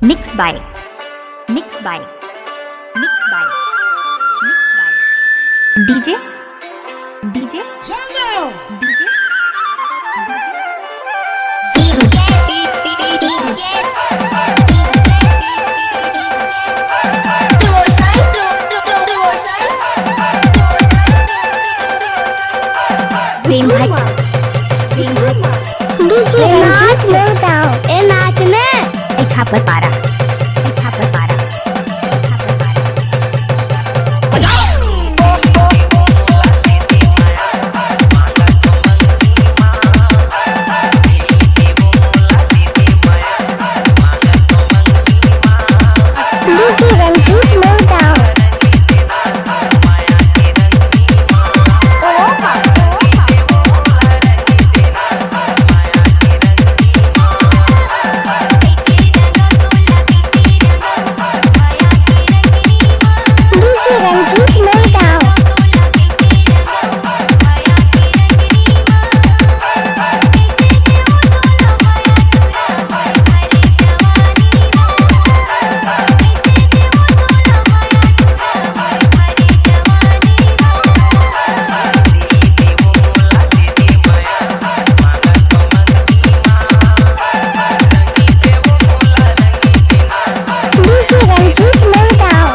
Mixed by Mixed by Mixed by Mixed by DJ DJ DJ प्रेम भाई DJ नाच बताओ ए नाचने ए छापर पारा ए छापर पारा ए छापर पारा डीजे रंजीत बताओ डीजे रंजीत बताओ डीजे रंजीत बताओ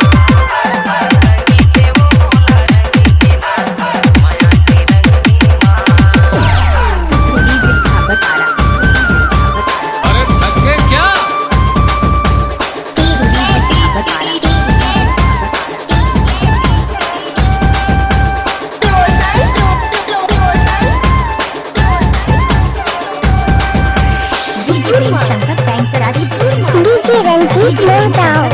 छापर पारा अरे थक गए क्या? छापर पारा शंकर बैंक करा दी डीजे रंजीत बताओ